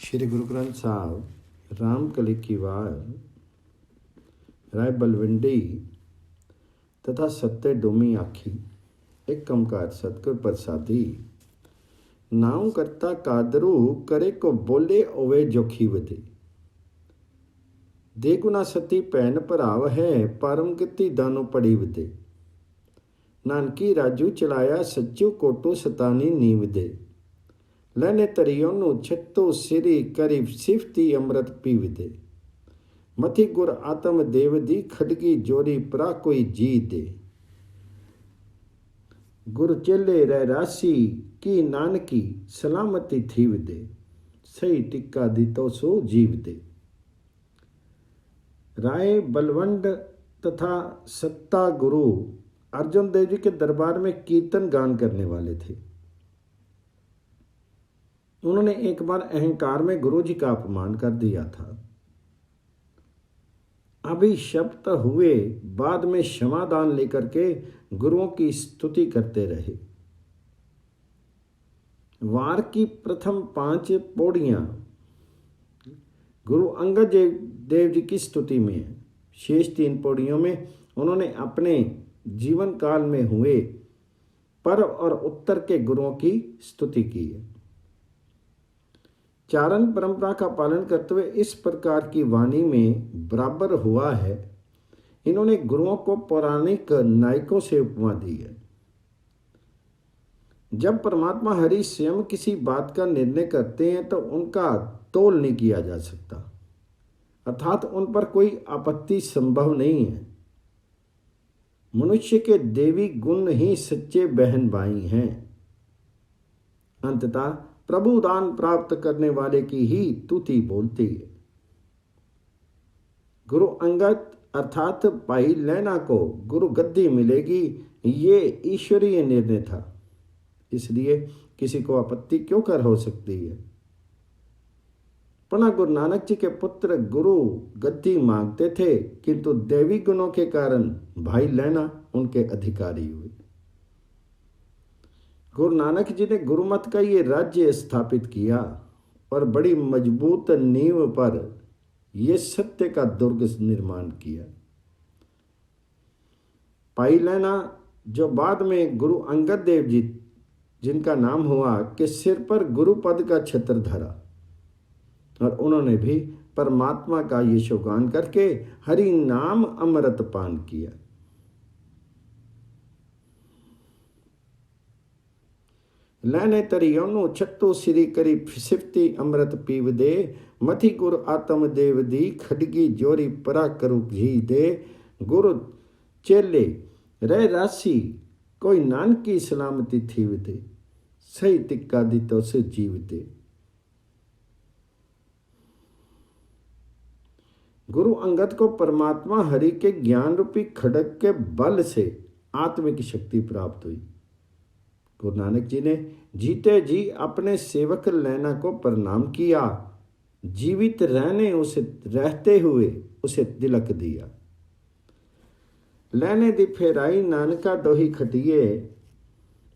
श्री गुरु ग्रंथ साहब रामकली की वार राय बलविंडी तथा सत्य डोमी आखी एक कमकार सतगुर प्रसादी नाउ करता कादरू करे को बोले ओवे जोखी वधे दे गुना सती भैन भराव है परम गति दानो पड़ी वधे नानकी राजू चलाया सच्चू कोटो सतानी नीव दे लैने तरियों नु छत्तो सिरी करीब सिफती अमृत पीव दे मथी गुर आत्म देव दी खडगी जोरी परा कोई जी दे गुरु चेले रह राशि की नानकी सलामती थीव दे सही टिक्का दी तो सो जीव दे। राय बलवंड तथा सत्ता गुरु अर्जुन देव जी के दरबार में कीर्तन गान करने वाले थे। उन्होंने एक बार अहंकार में गुरु जी का अपमान कर दिया था। अभिशप्त हुए बाद में क्षमादान लेकर के गुरुओं की स्तुति करते रहे। वार की प्रथम 5 पौड़ियां गुरु अंगद देव जी की स्तुति में है। शेष 3 पौड़ियों में उन्होंने अपने जीवन काल में हुए पर और उत्तर के गुरुओं की स्तुति की है। चारण परंपरा का पालन करते हुए इस प्रकार की वाणी में बराबर हुआ है। इन्होंने गुरुओं को पौराणिक नायकों से उपमा दी है। जब परमात्मा हरि स्वयं किसी बात का निर्णय करते हैं तो उनका तोल नहीं किया जा सकता, अर्थात उन पर कोई आपत्ति संभव नहीं है। मनुष्य के देवी गुण ही सच्चे बहन भाई हैं। अंततः प्रभु दान प्राप्त करने वाले की ही तुति बोलती है। गुरु अंगद अर्थात भाई लैना को गुरु गद्दी मिलेगी, ये ईश्वरीय निर्णय था। इसलिए किसी को आपत्ति क्यों कर हो सकती है। पुनः गुरु नानक जी के पुत्र गुरु गद्दी मांगते थे, किंतु दैवी गुणों के कारण भाई लैना उनके अधिकारी हुए। गुरु नानक जी ने गुरुमत का ये राज्य स्थापित किया और बड़ी मजबूत नींव पर यह सत्य का दुर्ग निर्माण किया। भाई लैना जो बाद में गुरु अंगद देव जी जिनका नाम हुआ कि सिर पर गुरु पद का छत्र धरा और उन्होंने भी परमात्मा का यशोगान करके हरि नाम अमृत पान किया। लैने तरियों छत्तो सिरी करी सिफती अमृत पीव दे मथी गुरु आत्म देव दी खडगी जोरी परा करू घी दे गुरु चेले रह राशि कोई नानकी सलामती थीव दे सही टिक्का दी तो से जीव दे। गुरु अंगद को परमात्मा हरि के ज्ञान रूपी खड़ग के बल से आत्मिक शक्ति प्राप्त हुई। गुरु नानक जी ने जीते जी अपने सेवक लैना को प्रणाम किया, जीवित रहते हुए उसे तिलक दिया। लैने दी फेराई नानका दोही खटिए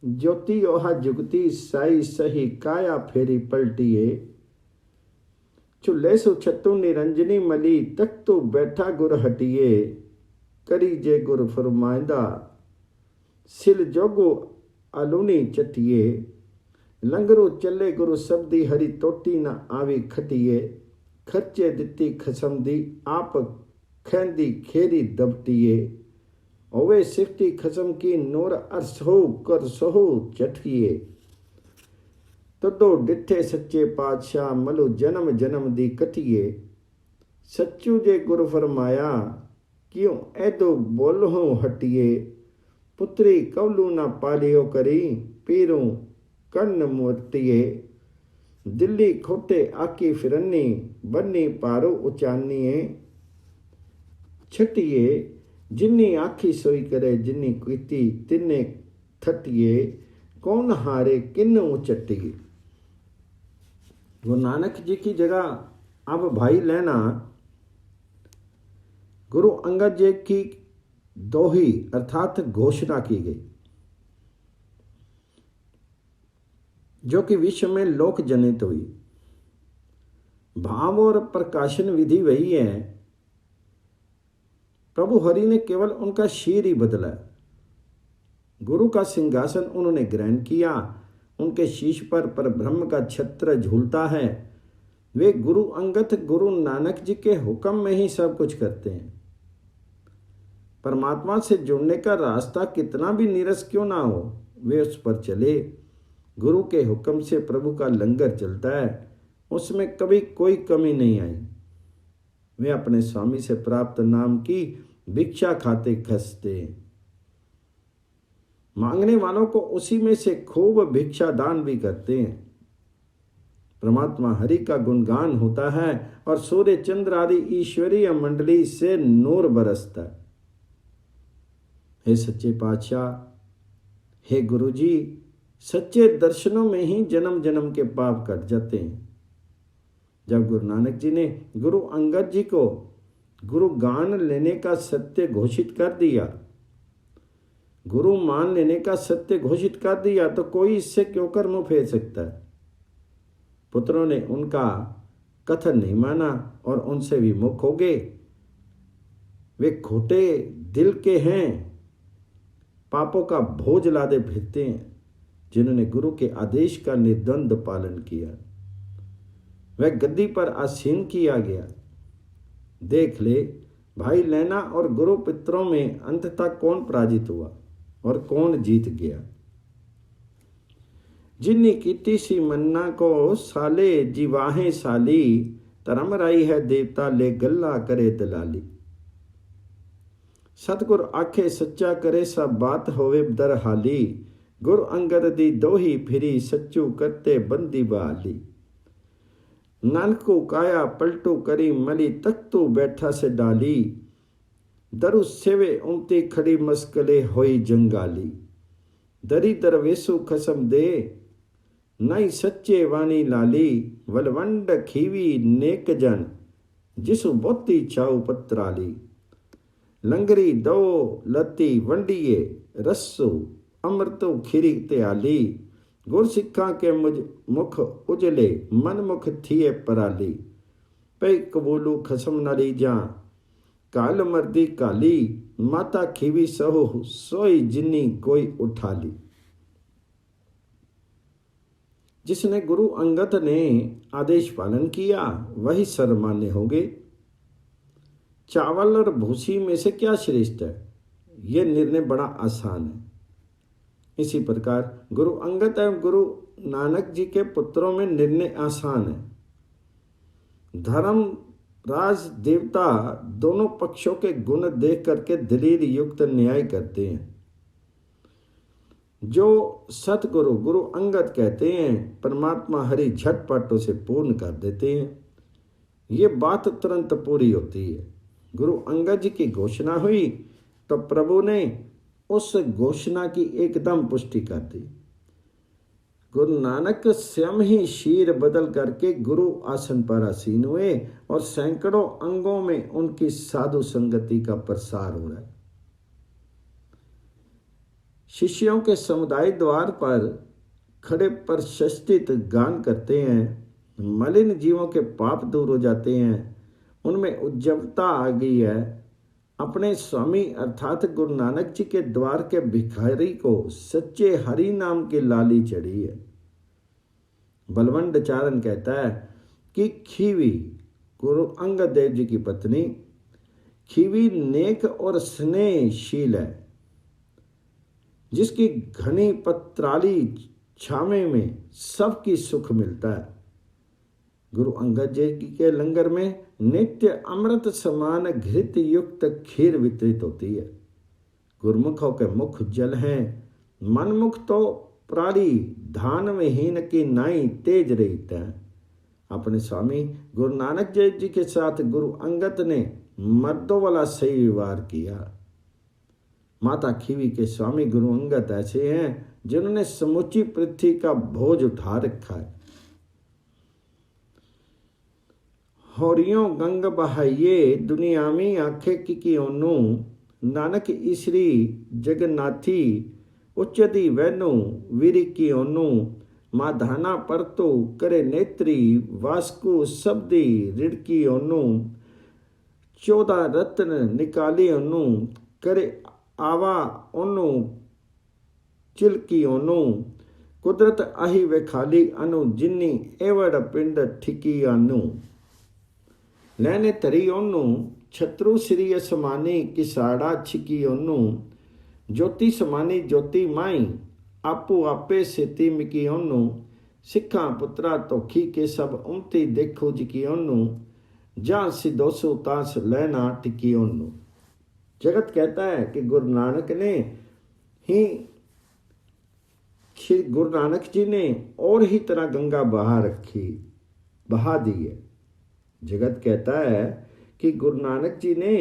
ज्योति ओहा जुगती साई सही काया फेरी पलटिए चुल्ले सु छत्तू निरंजनी मली तख्तू बैठा गुर हटिए करी जे गुर फरमाइंदा सिल जोगो अलूनी चटिए लंगरू चले गुरु सबदी हरी टोटी न आवी खटिए खर्चे दिती खसम दी आप खेंदी खेरी दबटिए ओवे सिफ्टी खसम की नूर अरसो कर सोहो चठिए तदो डिठे सच्चे पातशाह मलु जन्म जन्म दी कटिए सच्चू जे गुरु फरमाया क्यों ऐदो बोलहो हटिए पुत्री कवलू न पालियो करी पीरू कन्न मोतिए दिल्ली खोटे आकी फिरन्नी बन्नी पारो उचानिए छटिए जिन्नी आखी सोई करे जिन्नी कीती तिन्ने थटिए कौन हारे किन्न उचटिए। गुरु नानक जी की जगह अब भाई लैना गुरु अंगद जी की दोही अर्थात घोषणा की गई, जो कि विश्व में लोक जनित हुई। भाव और प्रकाशन विधि वही है। प्रभु हरि ने केवल उनका शीर ही बदला। गुरु का सिंहासन उन्होंने ग्रहण किया, उनके शीश पर ब्रह्म का छत्र झूलता है। वे गुरु अंगद गुरु नानक जी के हुक्म में ही सब कुछ करते हैं। परमात्मा से जुड़ने का रास्ता कितना भी नीरस क्यों ना हो, वे उस पर चले। गुरु के हुक्म से प्रभु का लंगर चलता है, उसमें कभी कोई कमी नहीं आई। वे अपने स्वामी से प्राप्त नाम की भिक्षा खाते खसते, मांगने वालों को उसी में से खूब भिक्षा दान भी करते हैं। परमात्मा हरि का गुणगान होता है और सूर्य चंद्र आदि ईश्वरीय मंडली से नूर बरसता है। हे सच्चे पातशाह, हे गुरु जी, सच्चे दर्शनों में ही जन्म जन्म के पाप कट जाते हैं। जब गुरु नानक जी ने गुरु अंगद जी को गुरु गान लेने का सत्य घोषित कर दिया, गुरु मान लेने का सत्य घोषित कर दिया, तो कोई इससे क्यों कर मुंह फेर सकता है। पुत्रों ने उनका कथन नहीं माना और उनसे विमुख हो गए। वे खोटे दिल के हैं, पापों का बोझ लादे फिरते हैं, जिन्होंने गुरु के आदेश का निर्द्वंद पालन किया। वह गद्दी पर आसीन किया गया। देख ले भाई लैना और गुरु पितरों में अंततः कौन पराजित हुआ और कौन जीत गया। जिन्नी कीती सी मन्ना को साले जीवाहें साली, धर्म राई है देवता ले गल्ला करे दलाली। सतगुर आखे सच्चा करे सब बात होवे दरहाली, गुरु अंगद दी दोही फिरी सच्चू करते बंदी बहाली। नानक को काया पलटू करी मली तख्तू बैठा से डाली, दरु सेवे उमती खड़ी मस्कले होई जंगाली। दरी दरवेसु खसम दे नई सच्चे वाणी लाली, वलवंड खीवी नेक जन जिसु बोती चाऊ पत्राली। लंगरी दो लती वंडिये रस्सु अमृतु खीरी त्याली, गुर सिखा के मुझ मुख उजले मन मुख थिए पराली। पे कबूलू खसम नली जा काल मर्दी काली, माता खीवी सहु सोई जिन्नी कोई उठा ली। जिसने गुरु अंगद ने आदेश पालन किया वही सर्वमान्य हो गए। चावल और भूसी में से क्या श्रेष्ठ है, यह निर्णय बड़ा आसान है। इसी प्रकार गुरु अंगद एवं गुरु नानक जी के पुत्रों में निर्णय आसान है। धर्म राज देवता दोनों पक्षों के गुण देख करके दलील युक्त न्याय करते हैं। जो सतगुरु गुरु अंगद कहते हैं, परमात्मा हरि झटपट उसे पूर्ण कर देते हैं। ये बात तुरंत पूरी होती है। गुरु अंगद जी की घोषणा हुई तो प्रभु ने उस घोषणा की एकदम पुष्टि कर दी। गुरु नानक स्वयं ही शीर बदल करके गुरु आसन पर आसीन हुए और सैकड़ों अंगों में उनकी साधु संगति का प्रसार हो रहा है। शिष्यों के समुदाय द्वार पर खड़े प्रशस्तित गान करते हैं। मलिन जीवों के पाप दूर हो जाते हैं, उनमें उज्ज्वलता आ गई है। अपने स्वामी अर्थात गुरु नानक जी के द्वार के भिखारी को सच्चे हरि नाम की लाली चढ़ी है। बलवंड चारण कहता है कि खीवी गुरु अंगद देव जी की पत्नी खीवी नेक और स्नेहशील है, जिसकी घनी पत्राली छावे में सबकी सुख मिलता है। गुरु अंगद जी के लंगर में नित्य अमृत समान घृत युक्त खीर वितरित होती है। गुरुमुखों के मुख जल हैं, मनमुख तो प्राणी धान में हीन की नाई तेज रहित है। अपने स्वामी गुरु नानक देव जी के साथ गुरु अंगद ने मर्दों वाला सही व्यवहार किया। माता खीवी के स्वामी गुरु अंगद ऐसे हैं जिन्होंने समूची पृथ्वी का बोझ उठा रखा है। होरियों गंग बहाइये दुनिया में आखे की ओनू, नानक ईसरी जगन्नाथी उच्चदी वैनू वीरी की ओनू, माधाना परतो करे नेत्री वास्कु शब्दी रिड़की ओनू 14 रत्न निकाली ओनू करे आवा ओनू चिलकी ओनू कुदरत आही वे खाली अनु जिन्नी एवड़ पिंड ठिकी अनु लैने तरी ओनू छत्रु श्री समानी किसाड़ा छिकी ओनू ज्योति समानी ज्योति माई आपू आपे सेती मिकी ओनू सिखा पुत्रा तोखी के सब उमती देखो जिकी ओनू जा सिदोसो तास लेना टिकी ओनू। जगत कहता है कि गुरु नानक ने ही श्री गुरु नानक जी ने और ही तरह गंगा बहा दी है। जगत कहता है कि गुरु नानक जी ने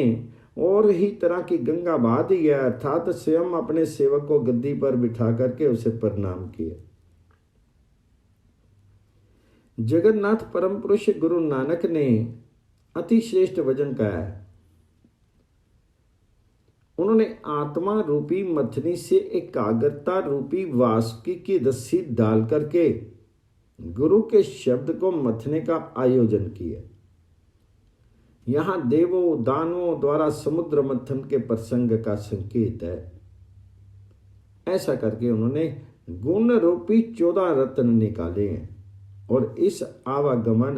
और ही तरह की गंगा बहा दी है, अर्थात स्वयं अपने सेवक को गद्दी पर बिठा करके उसे प्रणाम किया। जगन्नाथ परम पुरुष गुरु नानक ने अति श्रेष्ठ वचन कहा है। उन्होंने आत्मा रूपी मथनी से एकाग्रता रूपी वासुकी की रस्सी डाल करके गुरु के शब्द को मथने का आयोजन किया। यहां देवों दानवों द्वारा समुद्र मंथन के प्रसंग का संकेत है। ऐसा करके उन्होंने गुण रूपी 14 रत्न निकाले हैं और इस आवागमन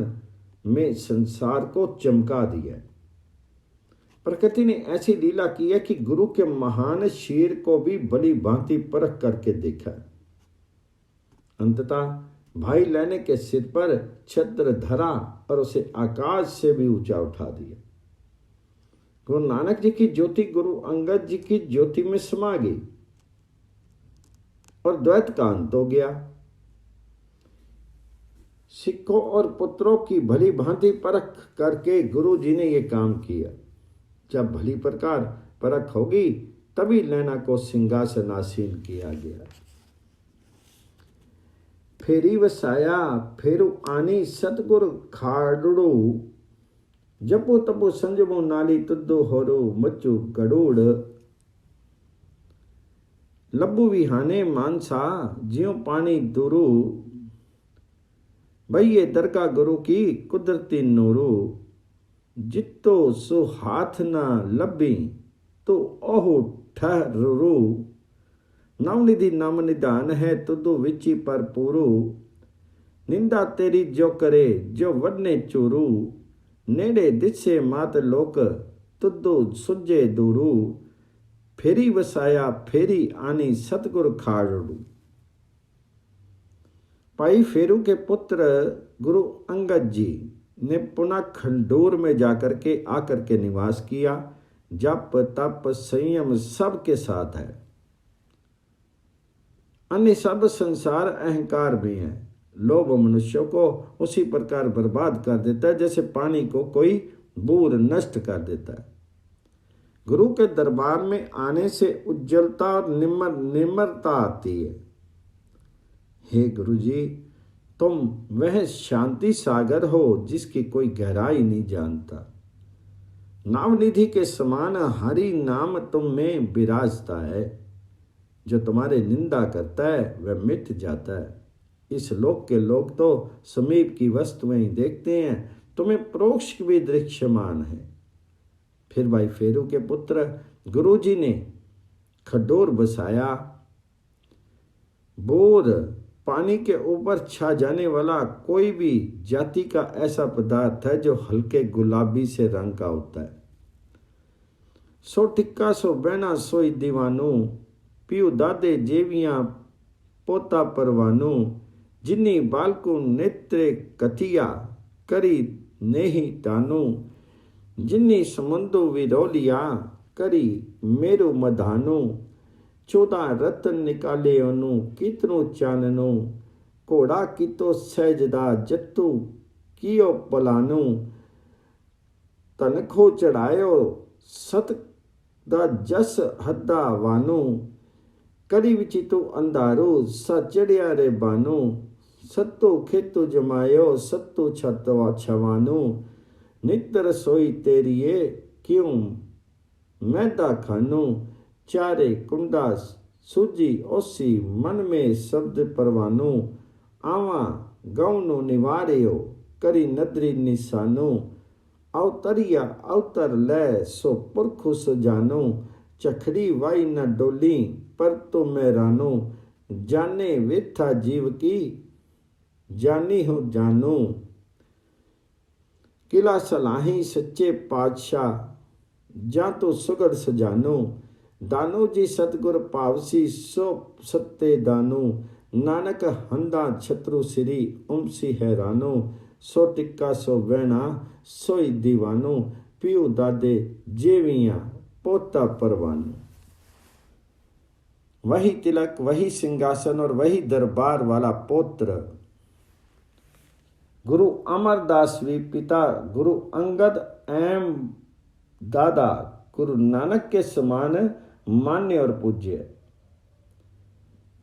में संसार को चमका दिया। प्रकृति ने ऐसी लीला की है कि गुरु के महान शीर को भी भली भांति परख करके देखा। अंततः भाई लेने के सिर पर छत्र धरा और उसे आकाश से भी ऊंचा उठा दिया। गुरु नानक जी की ज्योति गुरु अंगद जी की ज्योति में समा गई और द्वैत का अंत हो गया। सिखों और पुत्रों की भली भांति परख करके गुरु जी ने यह काम किया। जब भली प्रकार परख होगी तभी लैना को सिंहासनासीन किया गया। फेरी वसाया फेरू आनी सतगुर खाड़ू जपो तपो संजमो नाली तुद्दो होरो मच्चू गड़ूड़ लब्बू विहाने मानसा ज्यों पानी दुरू भैये दरका गुरु की कुदरती नूरू जितो सो हाथ ना लभी तो ओहु ठहरू नवनिधि नाम निदान है तुदु विची पर पूरू निंदा तेरी जो करे जो वडने चूरू नेड़े दिसे मात लोक तुदु सुजे दूरू फेरी वसाया फेरी आनी सतगुर खाड़ू। भाई फेरू के पुत्र गुरु अंगद जी ने पुनः खंडूर में जाकर के आकर के निवास किया। जप तप संयम सब के साथ है। अन्य सब संसार अहंकार भी है। लोभ मनुष्य को उसी प्रकार बर्बाद कर देता है जैसे पानी को कोई बूर नष्ट कर देता है। गुरु के दरबार में आने से उज्जवलता और निर्मलता आती है। हे गुरु जी, तुम वह शांति सागर हो जिसकी कोई गहराई नहीं जानता। नामनिधि के समान हरि नाम तुम में विराजता है। जो तुम्हारे निंदा करता है वह मिट जाता है। इस लोक के लोग तो समीप की वस्तुएं ही देखते हैं, तुम्हें परोक्ष भी दृश्यमान है। फिर भाई फेरू के पुत्र गुरु जी ने खडोर बसाया। बोर पानी के ऊपर छा जाने वाला कोई भी जाति का ऐसा पदार्थ है जो हल्के गुलाबी से रंग का होता है। सो टिक्का सो बहना सोई दीवानू पियू दादे जेवियां पोता परवानू जिन्नी बालकू नेत्रे कथिया करी नेही तानू जिन्नी समुंदो विरोलिया करी मेरो मधानू 14 रतन निकाले ओनू कितनो चाननो घोड़ा कितो सहजदा जत्तू कियो पलानू तनखो चढ़ायो सत दा जस हद्दा वानू करी विचितो अंधारो सा चढ़िया रे बानू सत्तो खेतो जमायो सत्तो छतवा छवानू नित रसोई तेरिए क्यों मैदा खानू चारे कुंडा सूजी ओसी मन में शब्द परवानू आवा गौनो निवारियो करी नदरी निशानो अवतरिया अवतर लै सो पुरखु सुजानो चखड़ी वाई न डोली पर तो मैं रानो जाने वेथा जीव की जानी हो जानो किला सलाही सच्चे पातशाह जा तो सुगड़ सजानो दानो जी सतगुर पावसी सो सत्ते दानो नानक हंदा छत्रु सिरी उमसी हैरानो सो टिक्का सो वैना सोई दीवानो पियो दादे जेवियां पोता परवानो। वही तिलक, वही सिंहासन और वही दरबार वाला पौत्र गुरु अमरदास भी पिता गुरु अंगद एवं दादा गुरु नानक के समान मान्य और पूज्य,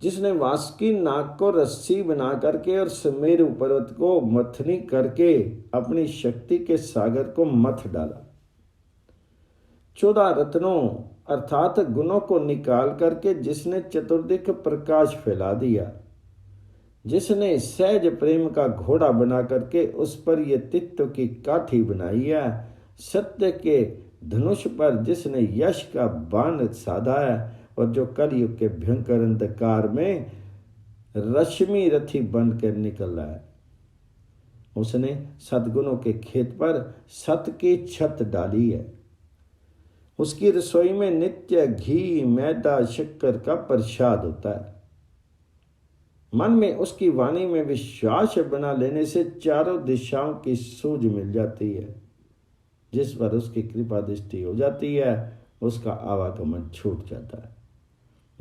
जिसने वासुकी नाग को रस्सी बना करके और सुमेरु पर्वत को मथनी करके अपनी शक्ति के सागर को मथ डाला। 14 रत्नों अर्थात गुणों को निकाल करके जिसने चतुर्दिक प्रकाश फैला दिया, जिसने सहज प्रेम का घोड़ा बना करके उस पर ये तित्व की काठी बनाई है, सत्य के धनुष पर जिसने यश का बाण साधा है और जो कलयुग के भयंकर अंधकार में रश्मि रथी बनकर निकल रहा है, उसने सद्गुणों के खेत पर सत की छत डाली है। उसकी रसोई में नित्य घी मैदा शक्कर का प्रसाद होता है। मन में उसकी वाणी में विश्वास बना लेने से चारों दिशाओं की सूझ मिल जाती है। जिस पर उसकी कृपा दृष्टि हो जाती है उसका आवागमन छूट जाता है।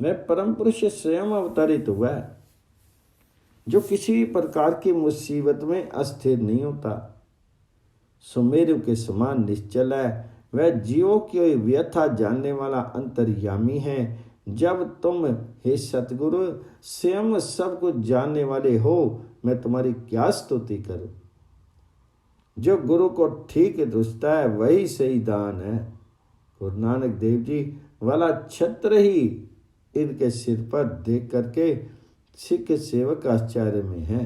वह परम पुरुष स्वयं अवतरित हुआ है, जो किसी भी प्रकार की मुसीबत में अस्थिर नहीं होता, सुमेरु के समान निश्चल है। वह जीवों की व्यथा जानने वाला अंतर्यामी है। जब तुम हे सतगुरु स्वयं सब कुछ जानने वाले हो, मैं तुम्हारी क्या स्तुति करूं। जो गुरु को ठीक रुचता है वही सही दान है। गुरु नानक देव जी वाला छत्र ही इनके सिर पर देख करके सिख सेवक आश्चर्य में है।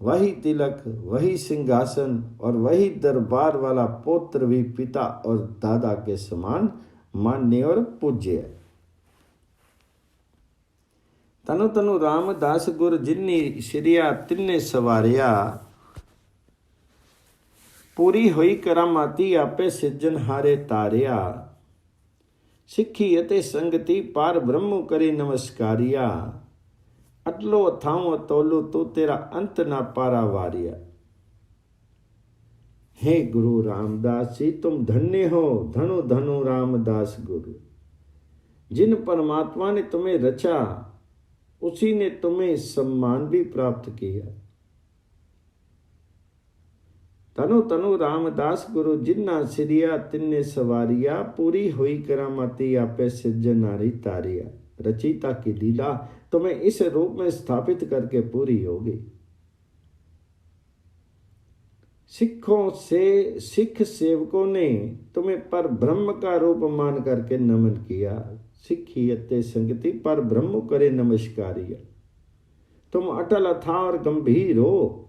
वही तिलक, वही सिंहासन और वही दरबार वाला पुत्र भी पिता और दादा के समान मान्य और पूज्य है। तनु तनु रामदास गुर जिन्नी सिरिया तिन्ने सवारिया पूरी हुई करामाती आपे सिरजनहारे तारिया सिक्खी अते संगति पार ब्रह्म करे नमस्कारिया अटलो अथाऊं अतोलो तो तेरा अंत ना पारा वारिया। हे गुरु रामदास जी तुम धन्य हो, धनो धनो रामदास गुरु। जिन परमात्मा ने तुम्हें रचा उसी ने तुम्हें सम्मान भी प्राप्त किया। तनु तनु रामदास गुरु जिन्ना सिरिया तिन्ने सवारिया पूरी हुई करामाती आपे सिरजनारी तारिया। रचिता की लीला तुम्हें इस रूप में स्थापित करके पूरी होगी। सिखों से सिख सेवकों ने तुम्हें पर ब्रह्म का रूप मान करके नमन किया। सिखी अते संगति पर ब्रह्म करे नमस्कारिया। तुम अटल अथा और गंभीर हो,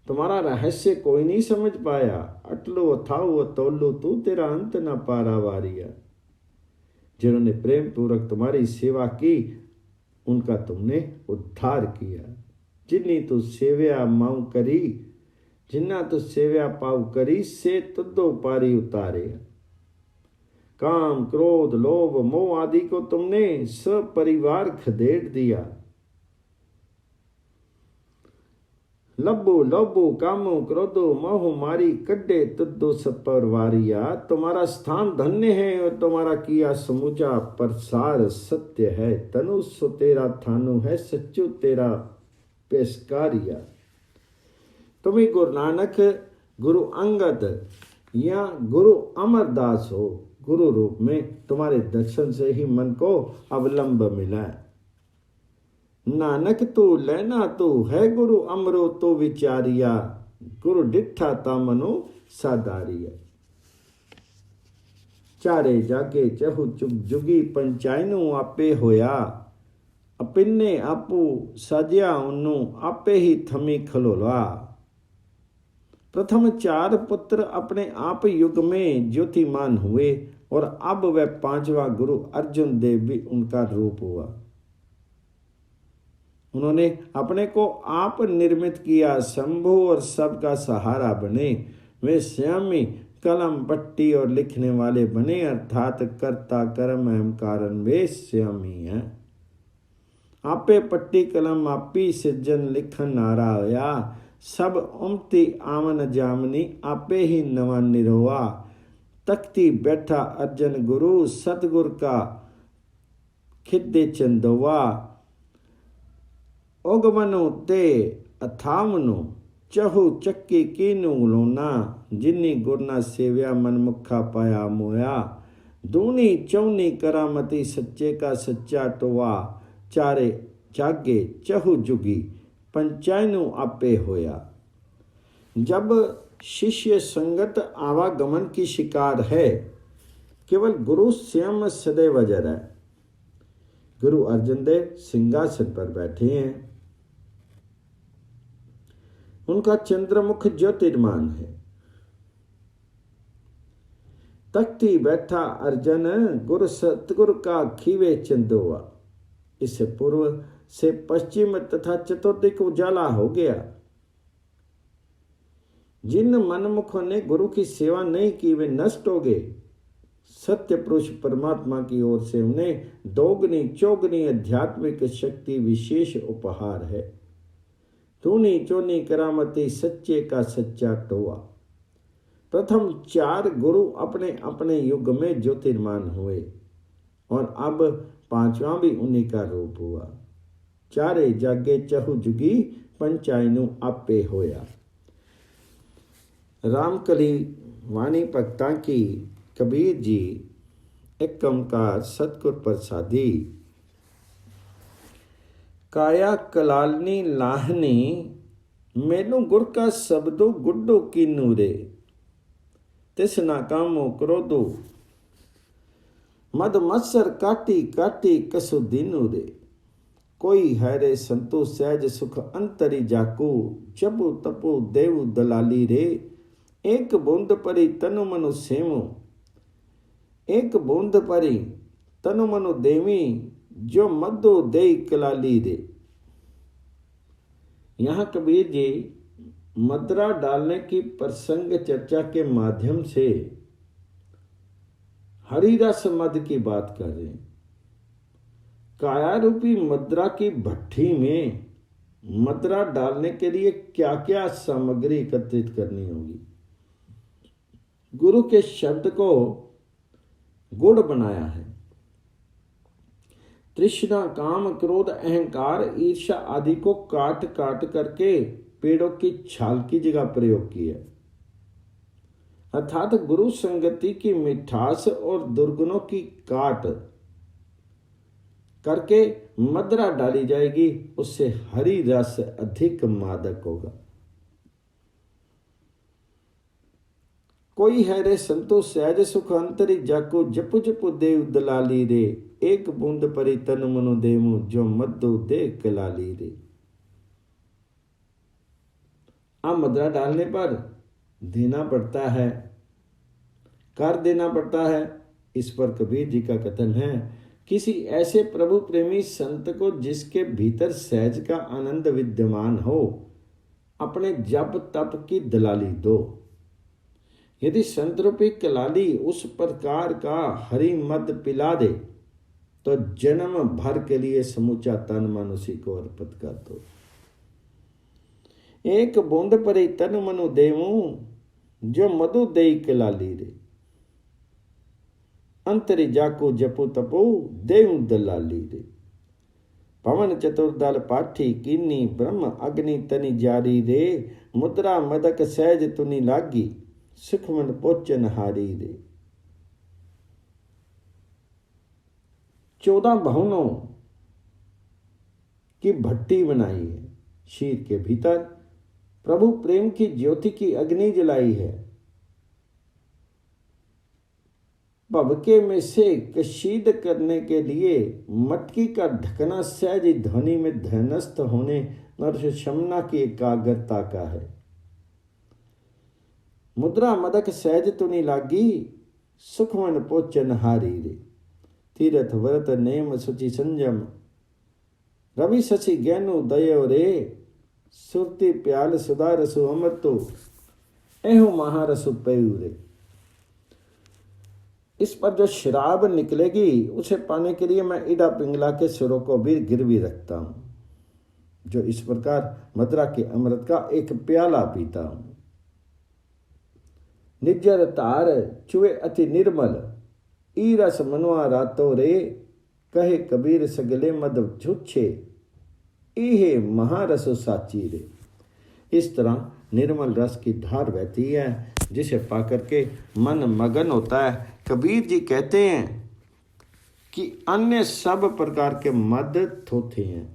तुम्हारा रहस्य कोई नहीं समझ पाया। अटलो अथाऊ अतोलो तू तेरा अंत न पारा वारिया। जिन्होंने प्रेम पूर्वक तुम्हारी सेवा की उनका तुमने उद्धार किया। जिन्नी तू सेव्या माऊ करी, जिन्ना तू सेव्या पाऊ करी से तुदो पारी उतारे। काम क्रोध लोभ मोह आदि को तुमने सपरिवार खदेड़ दिया। लब्बो लोभो कामो क्रोधो मोह मारी कड्डे तुदो सपरवारिया। तुम्हारा स्थान धन्य है और तुम्हारा किया समूचा प्रसार सत्य है। तनु सो तेरा थानु है सच्चू तेरा पेशकारिया। तुम्हें गुरु नानक, गुरु अंगद या गुरु अमरदास हो। गुरु रूप में तुम्हारे दर्शन से ही मन को अवलंब मिला है। नानक तू लेना तू है गुरु अमरो तो विचारिया। गुरु डिठा तामनो सादारिया। चारे जाके चहु चुग जुगी पंचायनु आपे होया। अपिन्ने आपू साजिया उन्नू आपे ही थमी खलोला। प्रथम 4 पुत्र अपने आप युग में ज्योतिमान हुए और अब वह 5वां गुरु अर्जुन देव भी उनका रूप हुआ। उन्होंने अपने को आप निर्मित किया, शंभु और सबका सहारा बने। वे स्वयं ही कलम पट्टी और लिखने वाले बने, अर्थात कर्ता कर्म एवं कारण वे स्वयं ही हैं। आपे पट्टी कलम आपी सिजन लिखन नारा होया, सब उमती आवन जामनी आपे ही नवा निरोआ। तख्ती बैठा अर्जन गुरु सतगुर का खिदे चंदोआ। ओगमनो ते अथावनो चहु चक्की कीनू लोना। जिन्नी गुरना सेव्या मनमुखा पाया मोया। दूनी चौनी करामती सच्चे का सच्चा टोआ। चारे जागे चहु जुगी पंचायनु आपे होया। जब शिष्य संगत आवागमन की शिकार है, केवल गुरु स्वयं सदैव अजर है। गुरु अर्जुन देव सिंहासन पर बैठे हैं। उनका चंद्रमुख ज्योतिर्मान है। तख्ती बैठा अर्जन गुरु सतगुरु का खीवे चंदोआ। इससे पूर्व से पश्चिम तथा चतुर्दिक उजाला हो गया। जिन मनमुखों ने गुरु की सेवा नहीं की वे नष्ट हो गए। सत्य पुरुष परमात्मा की ओर से उन्हें दोगुनी चौगुनी आध्यात्मिक शक्ति विशेष उपहार है। तूनी चोनी करामती सच्चे का सच्चा टोआ। प्रथम 4 गुरु अपने अपने युग में ज्योतिर्मान हुए और अब 5वां भी उन्हीं का रूप हुआ। चारे जागे चहु जुगी पंचायनु आपे होया। रामकली वाणी भक्ता की कबीर जी एक ओंकार सतगुर प्रसादी। काया कलालनी लाहनी मैनू गुर का शब्दो गुड्डो की नूरे। तिस ना कामो क्रोधो मद मत्सर काटी काटी कसु दीनू रे। कोई है रे संतो सहज सुख अंतरी जाको। जपु तपु देव दलाली रे। एक बूंद परी तनु मनु सेमो। एक बूंद परी तनु मनु देवी जो मदो दे कलाली रे। यहाँ कबीर जी मदरा डालने की प्रसंग चर्चा के माध्यम से हरिरस मद की बात कर रहे हैं। काया रूपी मदरा की भट्ठी में मदरा डालने के लिए क्या क्या सामग्री एकत्रित करनी होगी। गुरु के शब्द को गुड़ बनाया है। तृष्णा काम क्रोध अहंकार ईर्ष्या आदि को काट काट करके पेड़ों की छाल की जगह प्रयोग किया। अर्थात गुरु संगति की मिठास और दुर्गुणों की काट करके मदरा डाली जाएगी। उससे हरि रस अधिक मादक होगा। कोई है रे संतो सहज सुख अंतरी जाको। जपु जपु देव दलाली रे। एक बूंद परी तनु मनु देमु जो मद्दो दे कलाली रे। मदरा डालने पर देना पड़ता है, कर देना पड़ता है। इस पर कबीर जी का कथन है, किसी ऐसे प्रभु प्रेमी संत को जिसके भीतर सहज का आनंद विद्यमान हो, अपने जप तप की दलाली दो। यदि संत रूपी कलाली उस प्रकार का हरि मद पिला दे तो जन्म भर के लिए समूचा तन मन उसी को अर्पित कर दो। एक बूंद परी तन मनु देवू जो मधु देई कलाली रे। अंतरी जाको जपो तपो देव दलाली रे। पवन चतुर्दल पाठी कीनी ब्रह्म अग्नि तनि जारी रे। मुद्रा मदक सहज तुनि लागी सुखमन पोचन हारी रे। 14 भवनों की भट्टी बनाई है। शीर के भीतर प्रभु प्रेम की ज्योति की अग्नि जलाई है। भवके में से कशीद करने के लिए मटकी का ढकना सहज ध्वनि में ध्यानस्थ होने और शमना की एकाग्रता का है। मुद्रा मदक सहज तुनि लागी, सुखमन पोचन हारी रे। तीरथ व्रत नेम सुचि संजम, रवि शशि ज्ञानु दयो रे। सुरती प्याल सुधा रसु अमृतो, एहु महारसु पयु रे। इस पर जो शराब निकलेगी उसे पाने के लिए मैं ईडा पिंगला के सुरों को भी गिरवी रखता हूं, जो इस प्रकार मदरा के अमृत का एक प्याला पीता हूं। निजर तार चुए अति निर्मल, ई रस मनवा रातो रे। कहे कबीर सगले मद झुच्छे, इहे महारस साची रे। इस तरह निर्मल रस की धार बहती है, जिसे पाकर के मन मगन होता है। कबीर जी कहते हैं कि अन्य सब प्रकार के मद थोथे हैं,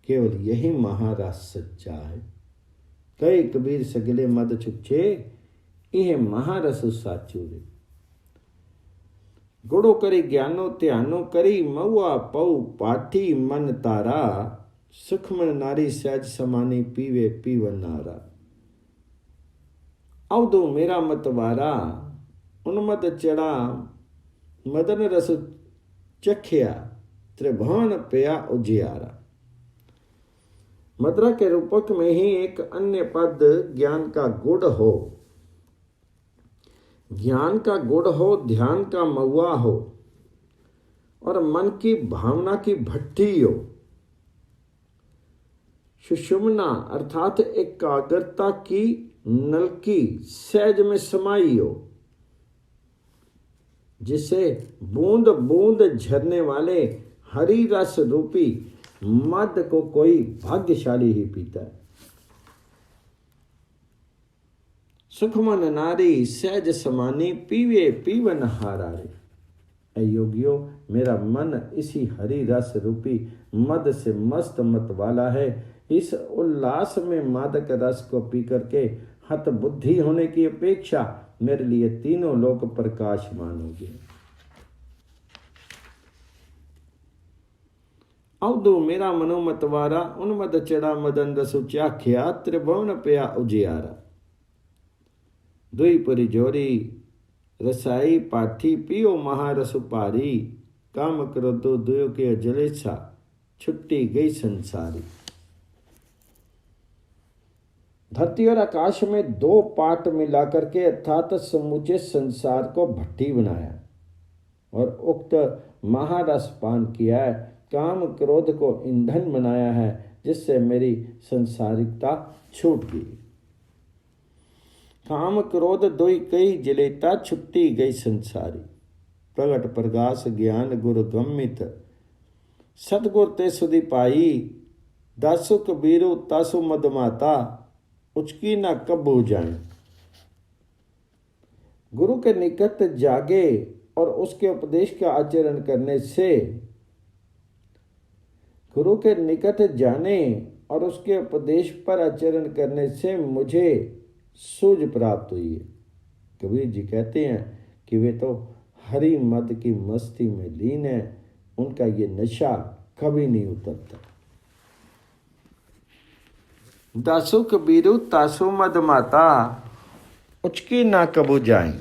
केवल यही महारस सच्चा है। कई कबीर सगले मद छुच्छे, यह महारस साचू रे। गुड़ो करी ज्ञानो ध्यानो करी, मऊआ पऊ पाठी मन तारा। सुखमन नारी सहज समानी, पीवे पीवन नारा। अवधो मेरा मतवारा, उन्मद चढ़ा मदन रस चखिया। त्रिभुवन पया उजियारा। मदरा के रूपक में ही एक अन्य पद ज्ञान का गुड़ हो। ज्ञान का गुड़ हो, ध्यान का महुआ हो, और मन की भावना की भट्टी हो। सुषुम्ना अर्थात एकाग्रता की नलकी सहज में समाई हो, जिसे बूंद बूंद झरने वाले हरि रस रूपी मद को कोई भाग्यशाली ही पीता है। सुखमन नारी सहज समानी, पीवे पीवन हारा रे। योगियों, मेरा मन इसी हरि रस रूपी मद से मस्त मत वाला है। इस उल्लास में मादक रस को पी करके हत बुद्धि होने की अपेक्षा मेरे लिए तीनों लोक प्रकाशमान होंगे। अवधु मेरा मनोमतवारा, उन्मद चढ़ा मदन रसु चाख्या। त्रिभुवन पया उजियारा। दुई पुरी जोरी रसाई पाठी, पियो महारसु पारी। काम करो दो दुयो के जलेसा, छुट्टी गई संसारी। धरती और आकाश में दो पाट मिलाकर के अर्थात समूचे संसार को भट्टी बनाया और उक्त महारस पान किया है। काम क्रोध को ईंधन बनाया है, जिससे मेरी संसारिकता छूट गई। काम क्रोध दोई कई जलेता, छुट्टी गई संसारी। प्रगट प्रकाश ज्ञान गुरु गम्मित, सतगुर ते सुधि पाई। दासु कबीरु तासु मदमाता, उचकी ना कबू जाए। गुरु के निकट जागे और उसके उपदेश का आचरण करने से, गुरु के निकट जाने और उसके उपदेश पर आचरण करने से मुझे सूझ प्राप्त हुई है। कबीर जी कहते हैं कि वे तो हरि मद की मस्ती में लीन है, उनका ये नशा कभी नहीं उतरता। दासु कबीरु तासु मद माता, उचकी ना कबू जाए।